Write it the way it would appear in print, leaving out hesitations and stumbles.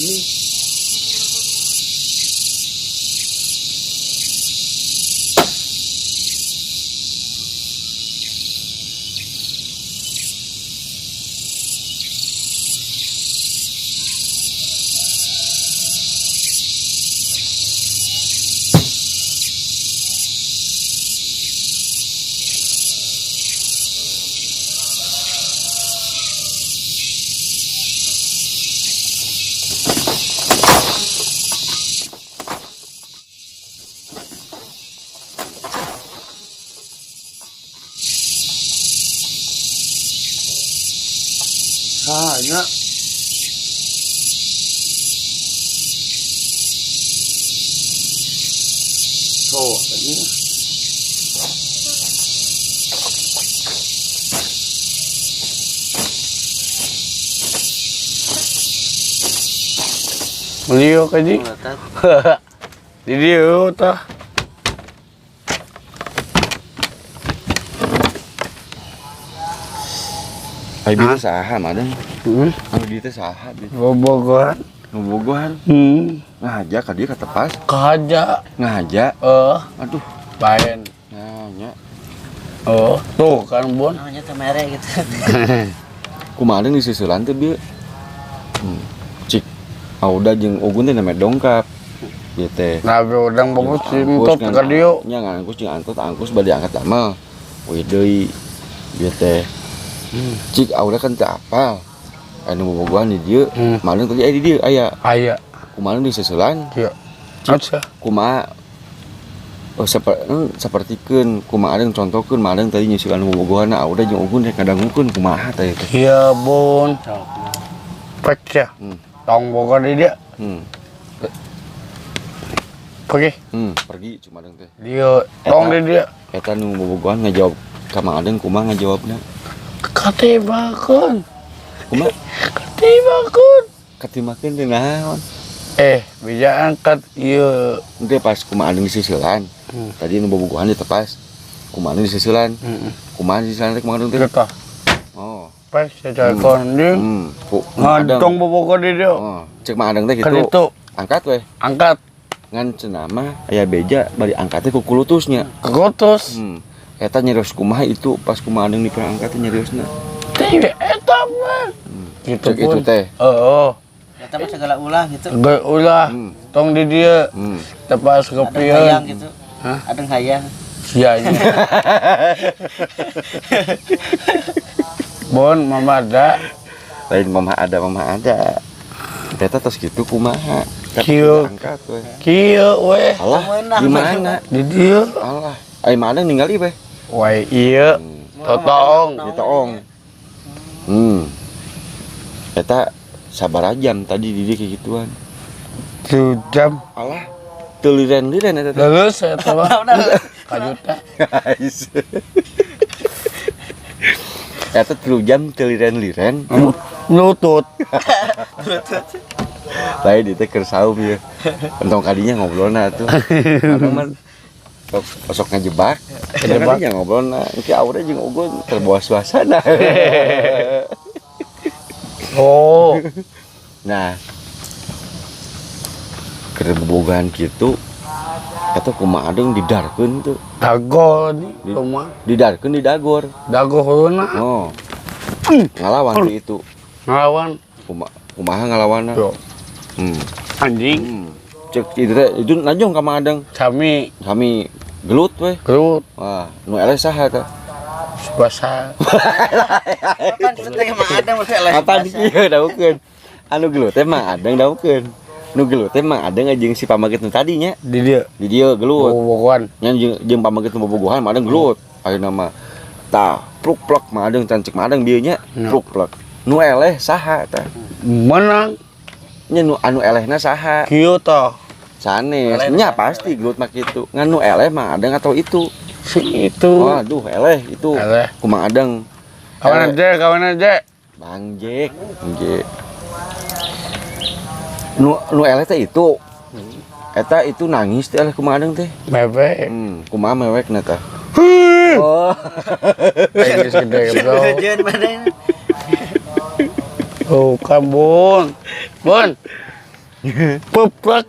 ini. Banyak. Oh, ini. Beliau kaji. Di dia tah. Ai bieu saha mah deung. Anu dieu teh saha bieu? Bobogohan. Bobogohan. Ngahaja ka dieu ka tepas. Kahaja. Ngahaja. Aduh, baen. Nya. Tuh kan Bon. Namanya teh mere gitu. Kumaha deung disusulan teh bieu? Cik. Auda jeung Ugun teh namanya dongkap. Ieu teh. Nah, udang bagus simtot ka dieu. Nya ngangkus jeung angkut bade angkat damel. Wih deui. Ieu teh. Cik auda kan teu apal. Anu bobogohan di dieu, maleng tadi aya di dieu aya. Aya. Kumaha disusulan? Iya. Cik, kumaha sapertikeun kumaha deung contohkeun maleng tadi nyusulan bobogohanna auda jeung Ugun rek ngadangukeun kumaha teh teh. Iya, Bon. Pek ya. Tong boga di dia. Pergi. Pergi cuma deung teh. Dia tong di dia. Eta nu bobogohan ngajawab ka Mang Adeng kumaha ngajawabna? Katibakeun. Kumaha? Katibakeun. Katimakeun teh naon? Bisa angkat ieu. Teh pas kumaha Adeng disisulan. Tadi nu bobogohan ditepas. Kumaha disisulan? Kumaha disisulan rek Mang Adeng teh? Kita. Oh. Pas saya konding. Ngadong bobogo di dia. Oh, cek Mang Adeng teh Kan kitu. itu. Angkat we. Angkat. Ngan cenah mah aya beja bari angkat teh ku kulutusnya. Kegotos. Eta nyerios kumaha itu pas kumaha Adeng dipang angkat teh nyeriosna. Teh eta mah. Gitu Cek itu teh. Eta mah segala ulah gitu. Gak ulah. Tong di dia. Tepas Ada hayang kepieun. gitu. Ada hayang. Sianya. Bon, mama ada. Lain mama ada. Eta tos kitu kumaha? Kieu. Angkat we. Kieu we. Alah, gimana? Di dia. Alah, ai Mang Adeng ningali we. Wai ieu. Totong. Ditoong. Eta sabaraha jam tadi di dieu kayak gituan. 2 jam. Alah, teu liren-liren eta teh. Lulus eta mah. Kajuta. Guys. Eta 3 jam teu liren-liren. Lutut. Lain itu keur saum ya. Entong kadinya ngobrolna atuh. Kadang mah sok ngajebak. Kadinya ngobrolna. Engke aura jeung Ugun terbawa suasana. Oh. Nah. Keur bobogohan kitu eta kumaha Adeng didarkeun tuh. Dago nih rumah. Didarkeun di dagor. Dago heuna. Oh. Ngalawan tuh itu. Ngelawan. Kumaha ngalawanna? Yo. Anjing. Cek itu najong ka Mang Adeng. Sami Gelut we. gelut Wah, nu eleh saha tah? basah. Kan itu teh mah ada mah eleh. Apa dieu dahukeun? Anu gelut teh Mang Adeng dahukeun. Nu gelut teh Mang Adeng jeung si pamaget nu tadinya. Di dia. Di dieu gelut. Bobogohan. Nya jeung pamaget nu bobogohan Mang Adeng gelut. Ayeuna mah tah pluk-pluk Mang Adeng cancek Mang Adeng bieu nya pluk-pluk. Nu eleh saha tah? Menang. Nya nu anu elehna saha? Kieu tah. Sanes. Nya pasti gelut mah kitu. Ngan nu eleh Mang Adeng atau itu? Si itu. Waduh, eleh itu. Eleh. Ku Mang Adeng. Kawan aja. Bang Jek. Nu eleh teh itu. Eta itu nangis teh eleh ku Mang Adeng teh. Bebek. Kumaha mewekna tah? Oh. Geus gede bro. Jeun mana. Oh, kan Bon. Peplak.